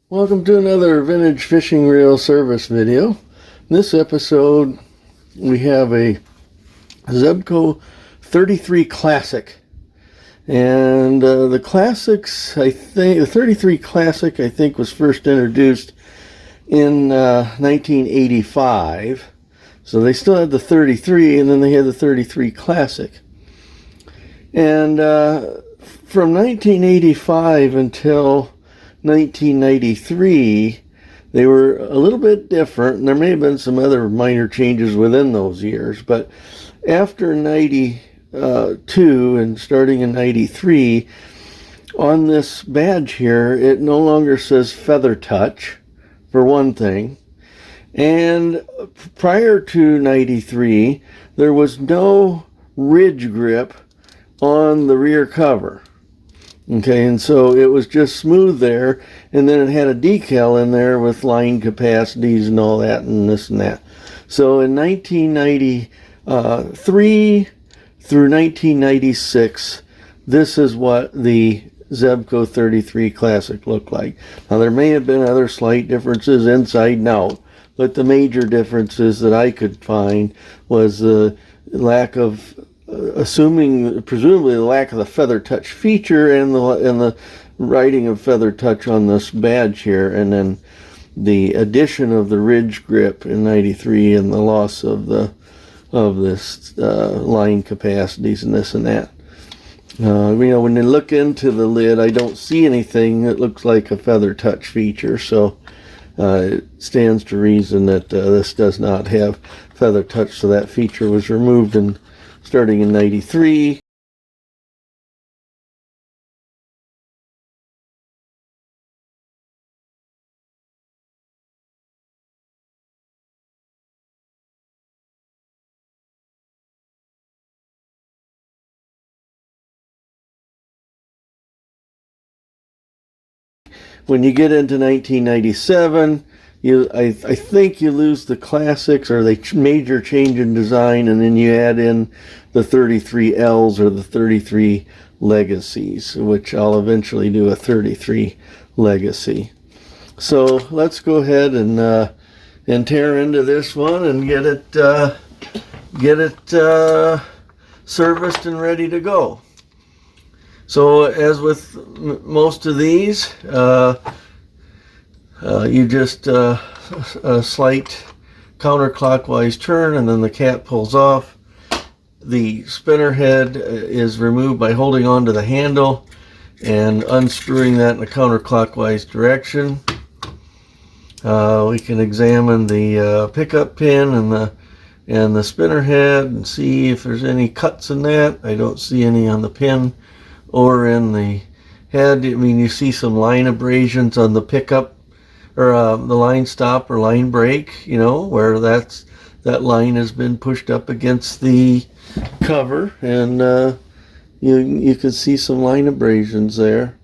Welcome to another vintage fishing reel service video. In this episode we have a Zebco 33 Classic, and the Classics, the 33 Classic I think was first introduced in 1985. So they still had the 33, and then they had the 33 Classic. And from 1985 until 1993, they were a little bit different, and there may have been some other minor changes within those years. But after 92 and starting in 93, on this badge here, it no longer says Feather Touch, for one thing. And prior to 93, there was no ridge grip on the rear cover. Okay, and so it was just smooth there, and then it had a decal in there with line capacities and all that and this and that. So in 1993 through 1996, this is what the Zebco 33 Classic looked like. Now there may have been other slight differences inside and out, but the major differences that I could find was the lack of presumably the lack of the Feather Touch feature and the writing of Feather Touch on this badge here, and then the addition of the ridge grip in 93 and the loss of this line capacities and this and that. When you look into the lid, I don't see anything that looks like a Feather Touch feature, so it stands to reason that this does not have Feather Touch, so that feature was removed starting in 93. When you get into 1997, I think you lose the Classics, or they major change in design, and then you add in the 33Ls or the 33 Legacies, which I'll eventually do a 33 Legacy. So let's go ahead and tear into this one and get it serviced and ready to go. So as with most of these, you just a slight counterclockwise turn, and then the cap pulls off. The spinner head is removed by holding on to the handle and unscrewing that in a counterclockwise direction. We can examine the pickup pin and the spinner head and see if there's any cuts in that. I don't see any on the pin or in the head. I mean, you see some line abrasions on the pickup, or the line stop or line brake, where that line has been pushed up against the cover, and you can see some line abrasions there.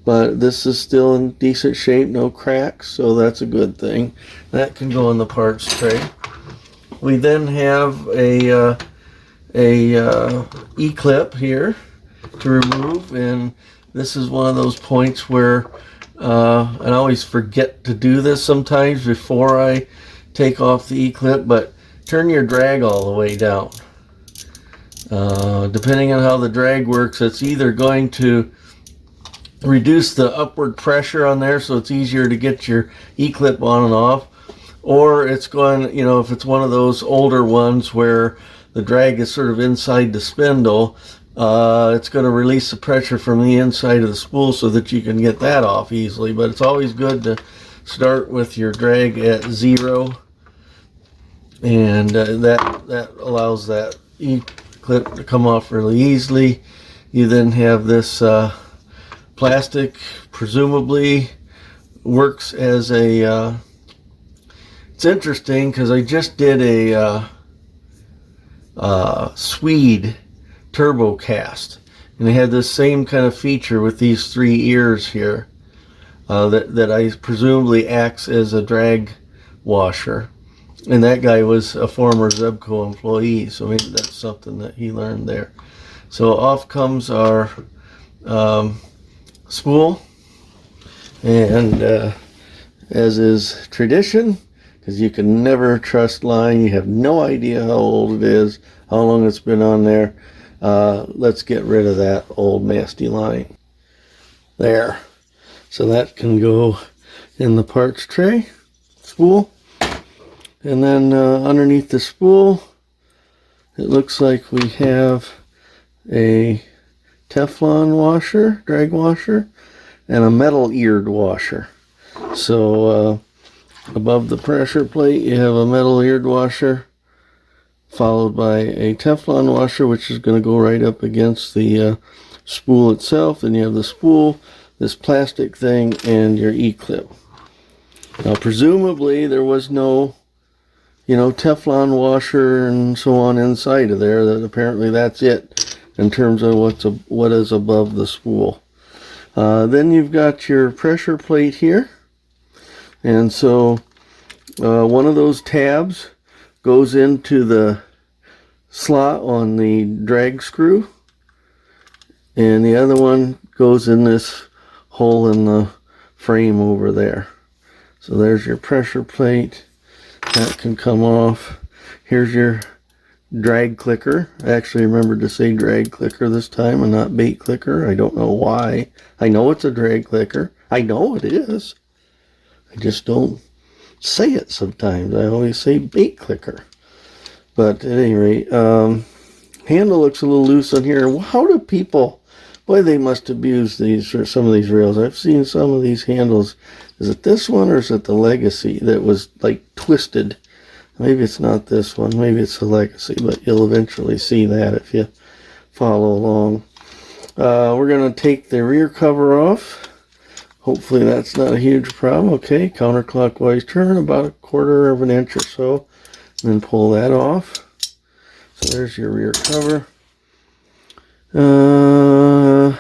But this is still in decent shape, no cracks, so that's a good thing. That can go in the parts tray. We then have a E-clip here to remove, and this is one of those points where I always forget to do this sometimes before I take off the E-clip, but turn your drag all the way down. Depending on how the drag works, it's either going to reduce the upward pressure on there so it's easier to get your E-clip on and off, or it's going, if it's one of those older ones where the drag is sort of inside the spindle, it's going to release the pressure from the inside of the spool so that you can get that off easily. But it's always good to start with your drag at 0, and that allows that E-clip to come off really easily. You then have this plastic, presumably works as a it's interesting because I just did a Swede turbo cast, and they had this same kind of feature with these 3 ears here that I presumably acts as a drag washer, and that guy was a former Zebco employee, so maybe that's something that he learned there. So off comes our spool, and as is tradition, because you can never trust line. You have no idea how old it is, how long it's been on there. Let's get rid of that old nasty line. There. So that can go in the parts tray spool. And then underneath the spool, it looks like we have a Teflon washer, drag washer, and a metal eared washer. So above the pressure plate you have a metal eared washer, followed by a Teflon washer, which is going to go right up against the spool itself. Then you have the spool, this plastic thing, and your E-clip. Now presumably there was no Teflon washer and so on inside of there. That apparently that's it in terms of what is above the spool. Then you've got your pressure plate here, and so one of those tabs goes into the slot on the drag screw, and the other one goes in this hole in the frame over there. So there's your pressure plate. That can come off. Here's your drag clicker. I actually remembered to say drag clicker this time and not bait clicker. I don't know why. I know it's a drag clicker. I know it is. I just don't say it sometimes. I always say bait clicker. But at any rate, handle looks a little loose on here. How do people, boy, they must abuse these, or some of these rails. I've seen some of these handles. Is it this one or is it the Legacy that was like twisted? Maybe it's not this one. Maybe it's the Legacy, but you'll eventually see that if you follow along. We're going to take the rear cover off. Hopefully that's not a huge problem. Okay, counterclockwise turn about 1/4 of an inch or so. And then pull that off. So there's your rear cover. And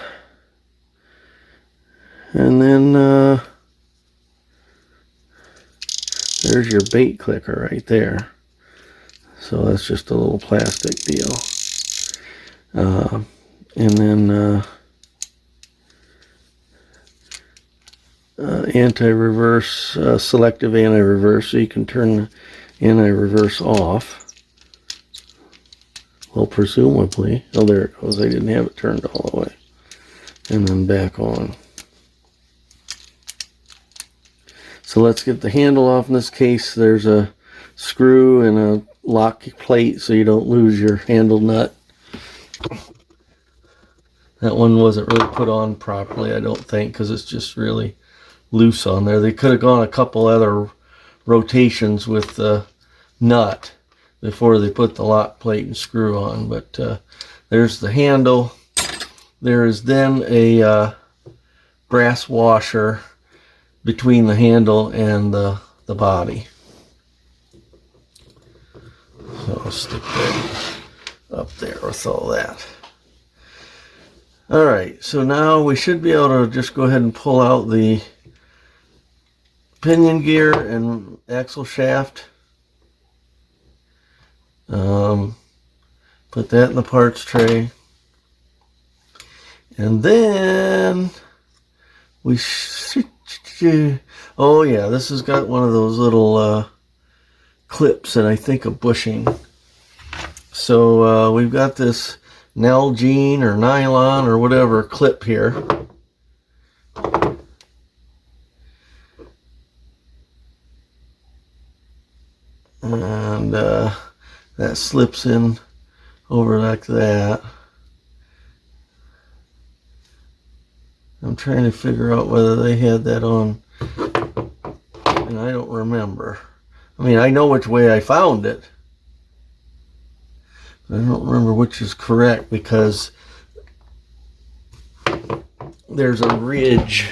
then there's your bait clicker right there. So that's just a little plastic deal. And then anti-reverse, selective anti-reverse, so you can turn the anti-reverse off. Well, presumably. Oh, there it goes. I didn't have it turned all the way. And then back on. So let's get the handle off. In this case, there's a screw and a lock plate so you don't lose your handle nut. That one wasn't really put on properly, I don't think, because it's just really loose on there. They could have gone a couple other rotations with the nut before they put the lock plate and screw on. But there's the handle. There is then a brass washer between the handle and the body. So I'll stick that up there with all that. Alright, so now we should be able to just go ahead and pull out the pinion gear and axle shaft. Put that in the parts tray. And then we oh yeah, this has got one of those little clips and I think a bushing. So we've got this Nalgene or nylon or whatever clip here. And that slips in over like that. I'm trying to figure out whether they had that on, and I don't remember. I mean, I know which way I found it, but I don't remember which is correct, because there's a ridge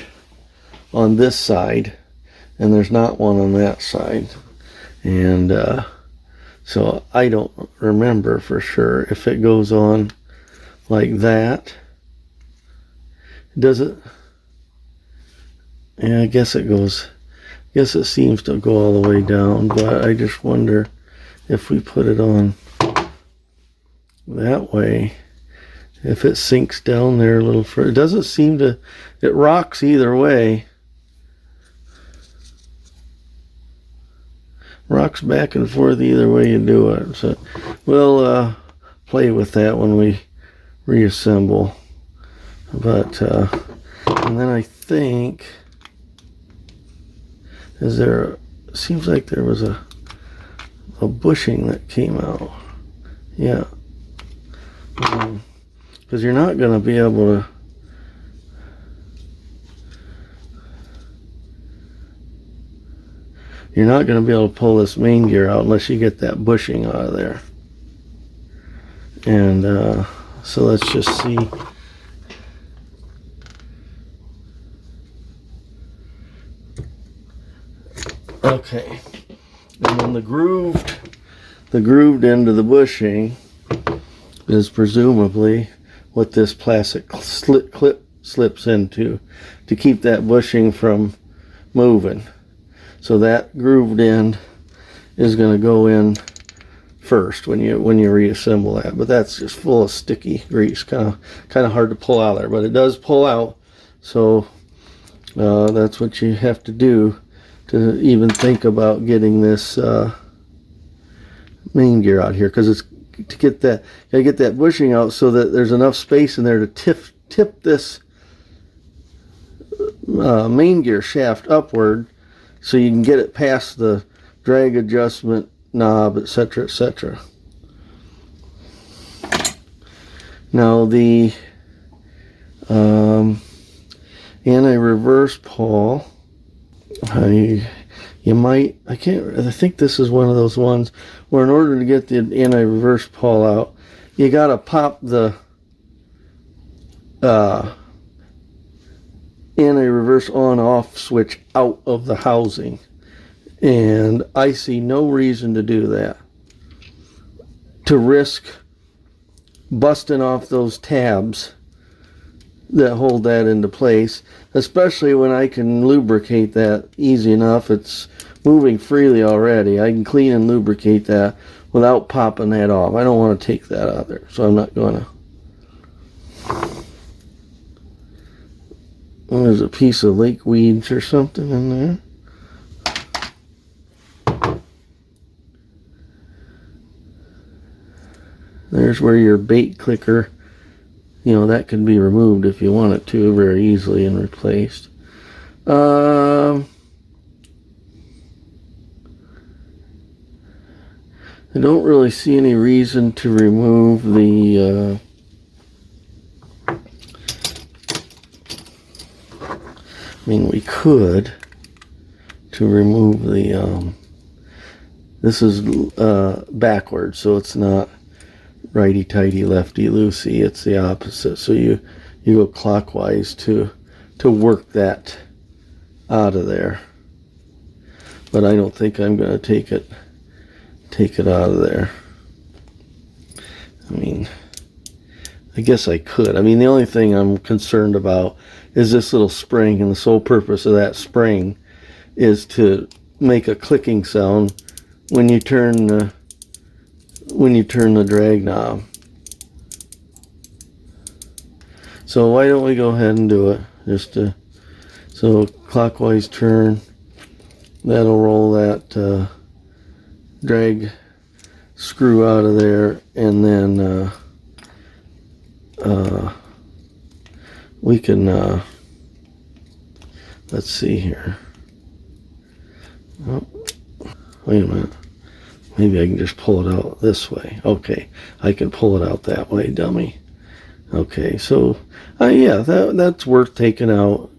on this side and there's not one on that side. And so I don't remember for sure if it goes on like that. Does it? Yeah, I guess it goes. I guess it seems to go all the way down, but I just wonder if we put it on that way, if it sinks down there a little further. It doesn't seem to, it rocks either way. rocks back and forth either way you do it. So we'll play with that when we reassemble. But and then I think, seems like there was a bushing that came out. Yeah. Because you're not going to be able to pull this main gear out unless you get that bushing out of there. And so let's just see. Okay, and then the grooved end of the bushing is presumably what this plastic clip slips into to keep that bushing from moving. So that grooved end is going to go in first when you reassemble that. But that's just full of sticky grease, kind of hard to pull out there. But it does pull out, so that's what you have to do to even think about getting this main gear out here, because it's to get that bushing out so that there's enough space in there to tip this main gear shaft upward, so you can get it past the drag adjustment knob, etc., etc. Now the anti-reverse pawl, I think this is one of those ones where in order to get the anti-reverse pawl out, you gotta pop the anti-reverse on-off switch out of the housing, and I see no reason to do that, to risk busting off those tabs that hold that into place, especially when I can lubricate that easy enough. It's moving freely already. I can clean and lubricate that without popping that off. I don't want to take that out there, so I'm not going to. There's a piece of lake weeds or something in there. There's where your bait clicker, that can be removed if you want it to very easily and replaced. I don't really see any reason to remove the we could remove the this is backwards, so it's not righty-tighty, lefty-loosey, it's the opposite. So you go clockwise to work that out of there. But I don't think I'm going to take it out of there. I guess I could. The only thing I'm concerned about is this little spring, and the sole purpose of that spring is to make a clicking sound when you turn the drag knob. So why don't we go ahead and do it? So clockwise turn, that'll roll that drag screw out of there, and then we can let's see here. Oh, wait a minute. Maybe I can just pull it out this way. Okay, I can pull it out that way, dummy. Okay, so yeah, that's worth taking out.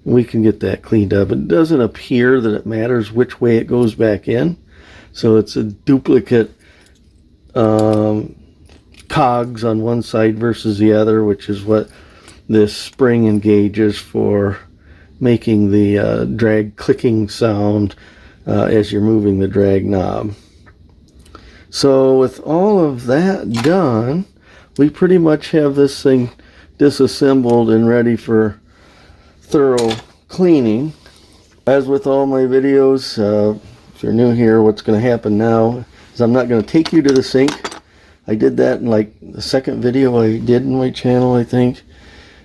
We can get that cleaned up. It doesn't appear that it matters which way it goes back in, so it's a duplicate cogs on one side versus the other, which is what this spring engages for making the drag clicking sound as you're moving the drag knob. So with all of that done, we pretty much have this thing disassembled and ready for thorough cleaning. As with all my videos, if you're new here, what's going to happen now is I'm not going to take you to the sink. I did that in like the second video I did in my channel, I think,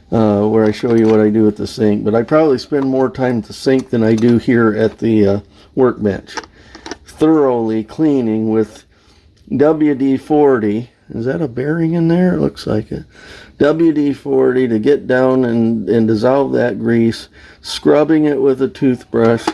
where I show you what I do at the sink. But I probably spend more time at the sink than I do here at the workbench. thoroughly cleaning with WD-40. Is that a bearing in there? It looks like it. WD-40 to get down and dissolve that grease, scrubbing it with a toothbrush,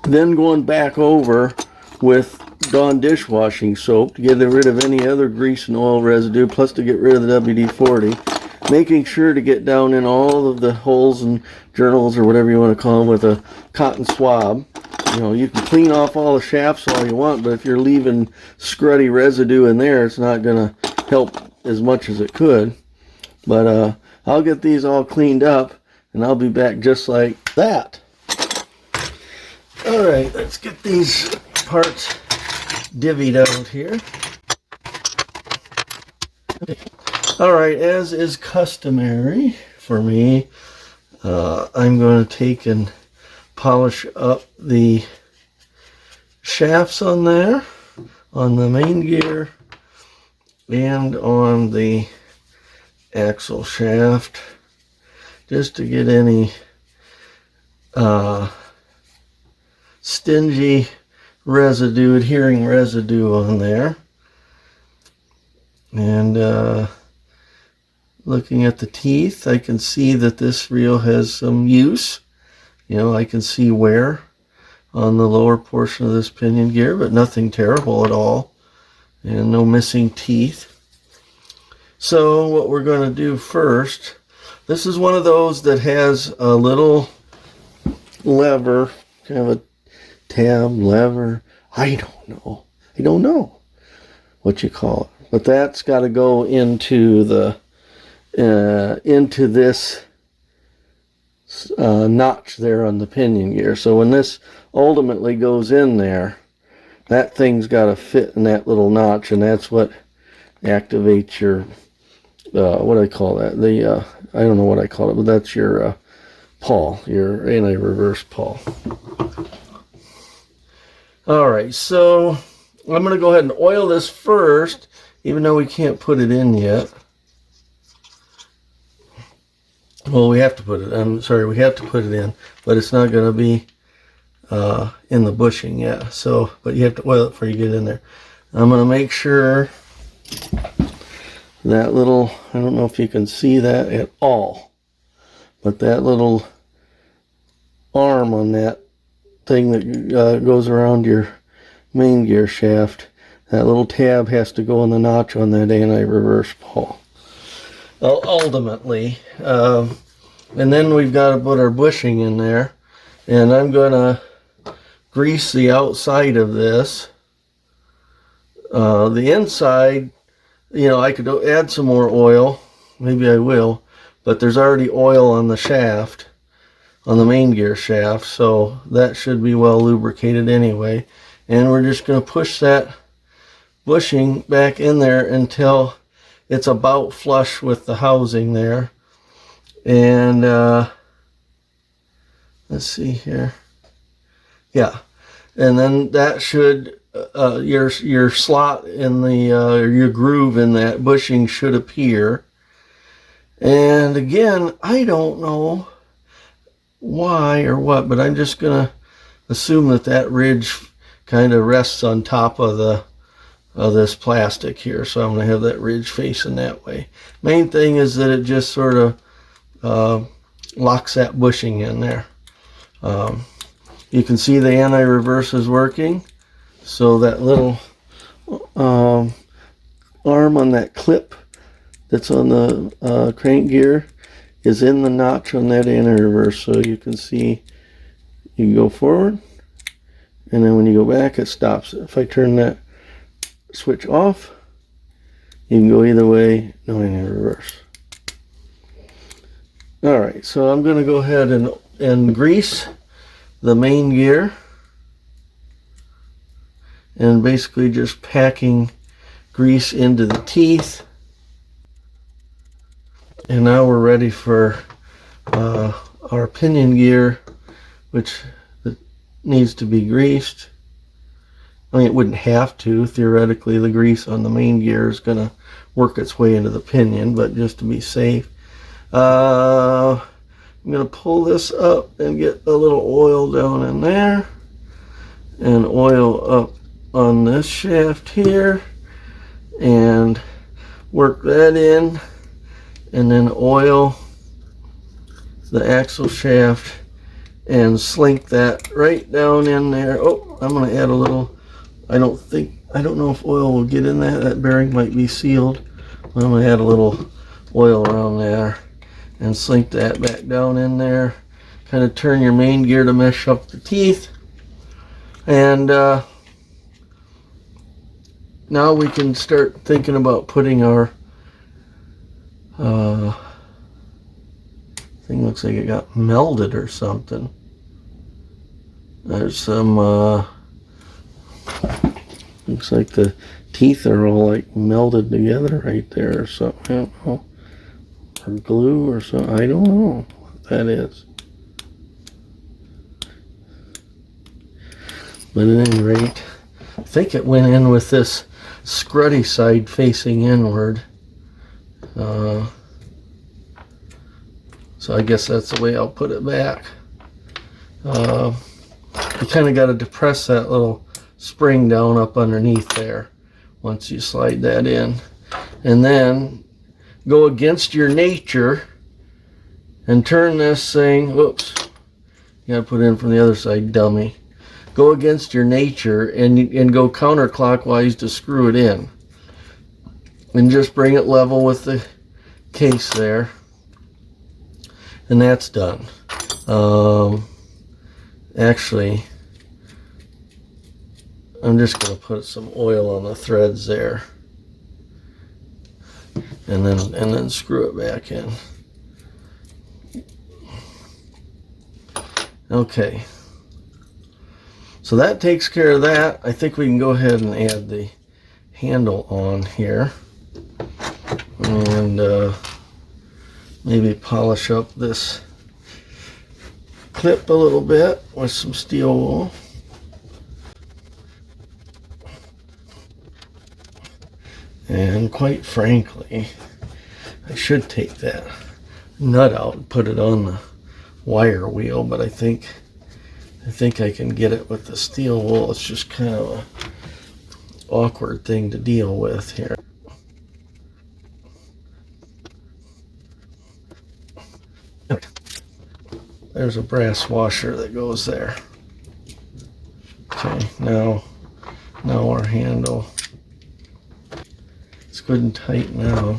then going back over with Dawn dishwashing soap to get rid of any other grease and oil residue, plus to get rid of the WD-40, making sure to get down in all of the holes and journals or whatever you want to call them with a cotton swab. You know, you can clean off all the shafts all you want, but if you're leaving scruddy residue in there, it's not going to help as much as it could. But I'll get these all cleaned up, and I'll be back just like that. All right, let's get these parts divvied out here. All right, as is customary for me, I'm going to take and polish up the shafts on there, on the main gear, and on the axle shaft, just to get any stingy residue, adhering residue on there. And looking at the teeth, I can see that this reel has some use. You know, I can see wear on the lower portion of this pinion gear, but nothing terrible at all, and no missing teeth. So what we're going to do first, this is one of those that has a little lever, kind of a tab lever. I don't know what you call it, but that's got to go into the into this notch there on the pinion gear. So when this ultimately goes in there, that thing's got to fit in that little notch, and that's what activates your what do I call that? The I don't know what I call it, but that's your pawl, your anti-reverse pawl. All right, so I'm going to go ahead and oil this first, even though we can't put it in yet. Well, we have to put it, we have to put it in, but it's not going to be in the bushing yet. So, but you have to oil it before you get in there. I'm going to make sure that little, I don't know if you can see that at all, but that little arm on that thing that goes around your main gear shaft, that little tab has to go in the notch on that anti-reverse pawl. Ultimately, and then we've got to put our bushing in there, and I'm going to grease the outside of this. The inside, you know, I could add some more oil, maybe I will, but there's already oil on the shaft, on the main gear shaft, so that should be well lubricated anyway. And we're just going to push that bushing back in there until it's about flush with the housing there. And let's see here. Yeah, and then that should your slot in the your groove in that bushing should appear. And again, I don't know why or what, but I'm just gonna assume that that ridge kind of rests on top of the this plastic here, so I'm going to have that ridge facing that way. Main thing is that it just sort of locks that bushing in there. You can see the anti-reverse is working, so that little arm on that clip that's on the crank gear is in the notch on that anti-reverse, so you can see you can go forward, and then when you go back it stops. If I turn that switch off, you can go either way, no anti-reverse. Alright, so I'm going to go ahead and grease the main gear, and basically just packing grease into the teeth. And now we're ready for our pinion gear, which needs to be greased. I mean, it wouldn't have to. Theoretically, the grease on the main gear is going to work its way into the pinion, but just to be safe, I'm going to pull this up and get a little oil down in there. and oil up on this shaft here and work that in, and then oil the axle shaft and slink that right down in there. Oh, I'm going to add a little, I don't know if oil will get in there. That bearing might be sealed. I'm going to add a little oil around there and slink that back down in there. Kind of turn your main gear to mesh up the teeth. And now we can start thinking about putting our thing. Looks like it got melded or something. There's some looks like the teeth are all like melded together right there or something. I don't know. Or glue or something. I don't know what that is. But at any rate, I think it went in with this scruddy side facing inward. So I guess that's the way I'll put it back. You kind of got to depress that little spring down up underneath there once you slide that in. And then go against your nature and turn this thing, whoops, you got to put it in from the other side, dummy. Go against your nature and go counterclockwise to screw it in. And just bring it level with the case there. And that's done. Actually, I'm just going to put some oil on the threads there. And then screw it back in. Okay. So that takes care of that. I think we can go ahead and add the handle on here. And maybe polish up this clip a little bit with some steel wool. And quite frankly, I should take that nut out and put it on the wire wheel, but I think I can get it with the steel wool. It's just kind of an awkward thing to deal with here. There's a brass washer that goes there. Okay, now our handle. It's good and tight now.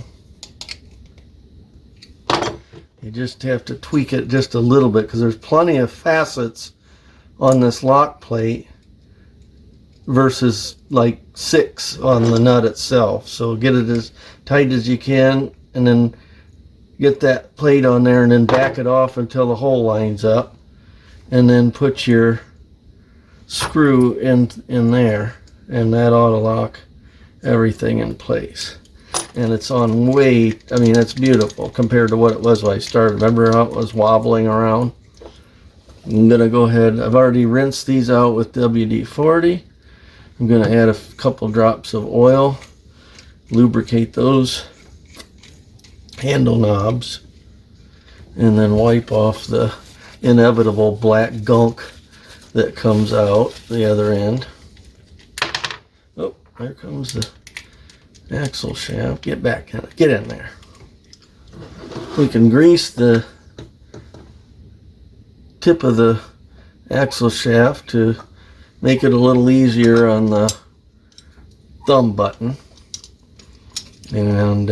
You just have to tweak it just a little bit because there's plenty of facets on this lock plate versus like 6 on the nut itself. So get it as tight as you can and then get that plate on there and then back it off until the hole lines up, and then put your screw in there, and that ought to lock everything in place. And it's on weight. I mean, it's beautiful compared to what it was when I started. Remember how it was wobbling around? I'm gonna go ahead, I've already rinsed these out with WD-40. I'm gonna add a couple drops of oil, lubricate those handle knobs, and then wipe off the inevitable black gunk that comes out the other end. Oh, there comes the axle shaft. Get back in it. Get in there. We can grease the tip of the axle shaft to make it a little easier on the thumb button. And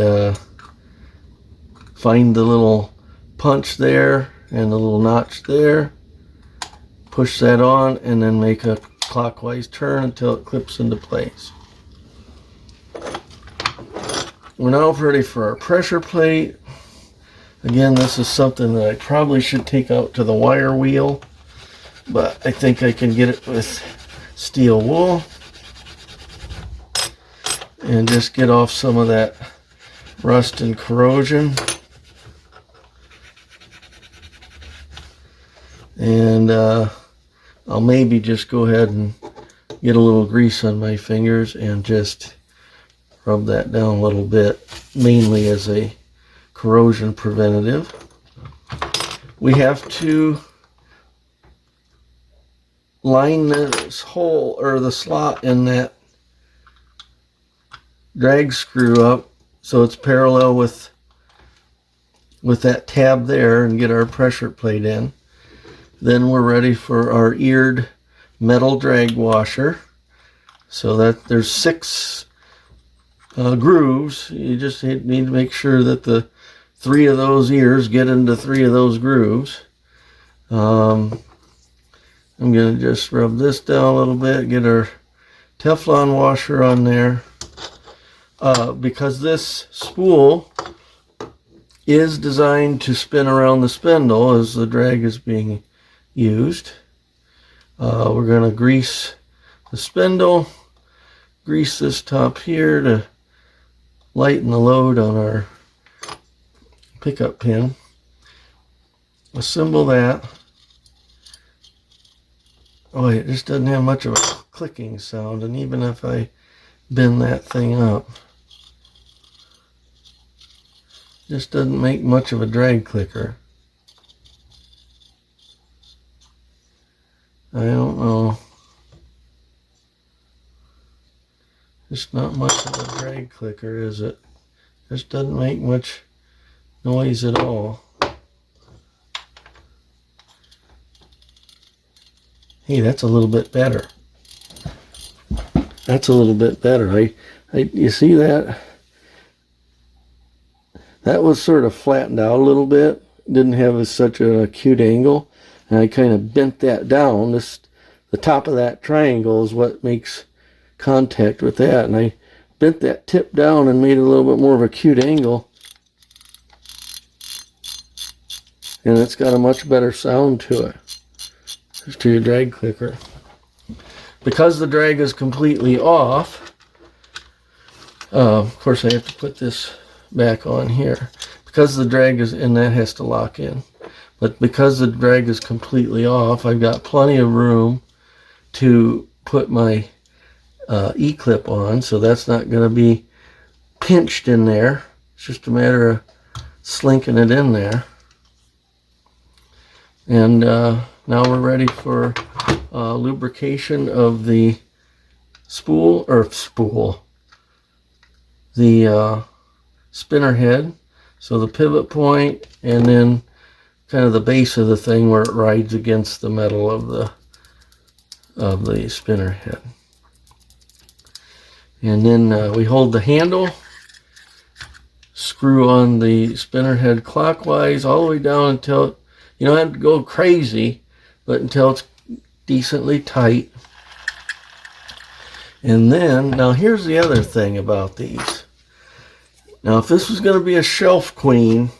find the little punch there and the little notch there. Push that on and then make a clockwise turn until it clips into place. We're now ready for our pressure plate. Again, this is something that I probably should take out to the wire wheel, but I think I can get it with steel wool and just get off some of that rust and corrosion. And I'll maybe just go ahead and get a little grease on my fingers and just rub that down a little bit, mainly as a corrosion preventative. We have to line this hole or the slot in that drag screw up so it's parallel with that tab there and get our pressure plate in. Then we're ready for our eared metal drag washer. So that there's 6 grooves. You just need to make sure that the 3 of those ears get into 3 of those grooves. I'm going to just rub this down a little bit, get our Teflon washer on there. Because this spool is designed to spin around the spindle as the drag is being used. We're going to grease the spindle, grease this top here to lighten the load on our pickup pin. Assemble that. Oh, it just doesn't have much of a clicking sound, and even if I bend that thing up, it just doesn't make much of a drag clicker. I don't know. It's not much of a drag clicker, is it? Just doesn't make much noise at all. Hey, that's a little bit better. That's a little bit better. You see that? That was sort of flattened out a little bit. Didn't have such an acute angle. And I kind of bent that down. The top of that triangle is what makes contact with that. And I bent that tip down and made it a little bit more of an acute angle. And it's got a much better sound to it. To your drag clicker. Because the drag is completely off, of course I have to put this back on here. Because the drag is, and that has to lock in. But because the drag is completely off, I've got plenty of room to put my E-clip on, so that's not going to be pinched in there. It's just a matter of slinking it in there. And now we're ready for lubrication of the the spinner head. So the pivot point, and then kind of the base of the thing where it rides against the metal of the spinner head. And then we hold the handle, screw on the spinner head clockwise all the way down until you don't have to go crazy, but until it's decently tight. And then, now here's the other thing about these. Now if this was going to be a shelf queen,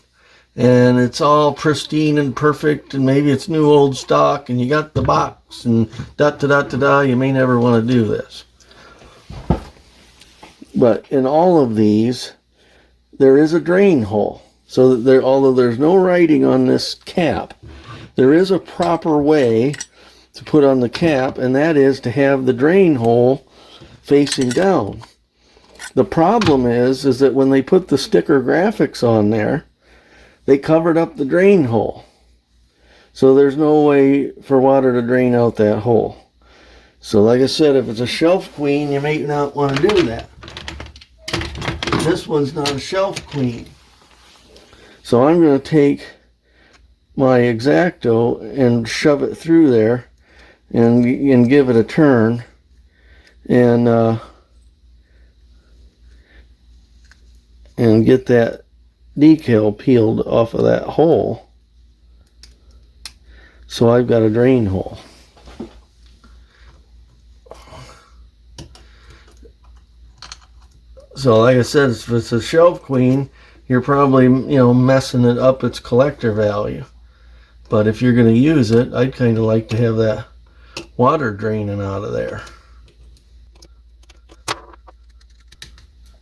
and it's all pristine and perfect, and maybe it's new old stock, and you got the box, and da-da-da-da-da, you may never want to do this. But in all of these, there is a drain hole. So that although there's no writing on this cap, there is a proper way to put on the cap, and that is to have the drain hole facing down. The problem is that when they put the sticker graphics on there, they covered up the drain hole. So there's no way for water to drain out that hole. So like I said, if it's a shelf queen, you may not want to do that. This one's not a shelf queen. So I'm going to take my X-Acto and shove it through there and give it a turn and get that decal peeled off of that hole. So I've got a drain hole. So like I said, if it's a shelf queen, you're probably, messing it up its collector value. But if you're going to use it, I'd kind of like to have that water draining out of there.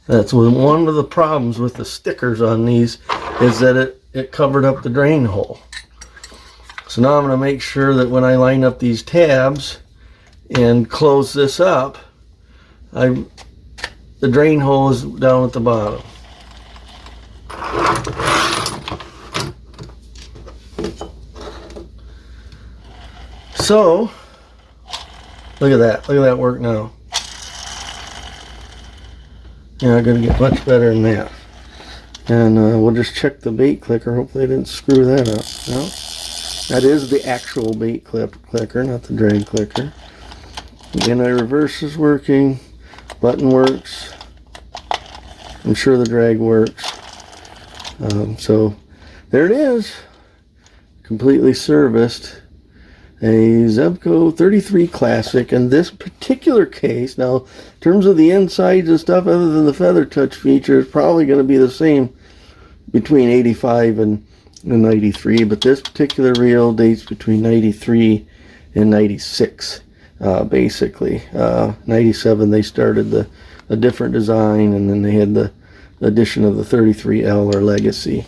That's one of the problems with the stickers on these, is that it covered up the drain hole. So now I'm going to make sure that when I line up these tabs and close this up, the drain hole is down at the bottom. So Look at that. Look at that work now. Yeah, I'm going to get much better than that. And we'll just check the bait clicker. Hopefully I didn't screw that up. No. That is the actual bait clicker, not the drag clicker. The anti-reverse is working. Button works. I'm sure the drag works. So there it is. Completely serviced. A Zebco 33 Classic. In this particular case, now in terms of the insides and stuff, other than the feather touch feature, it's probably going to be the same between 85 and 93. But this particular reel dates between 93 and 96, basically. 97 they started a different design, and then they had the addition of the 33L or Legacy.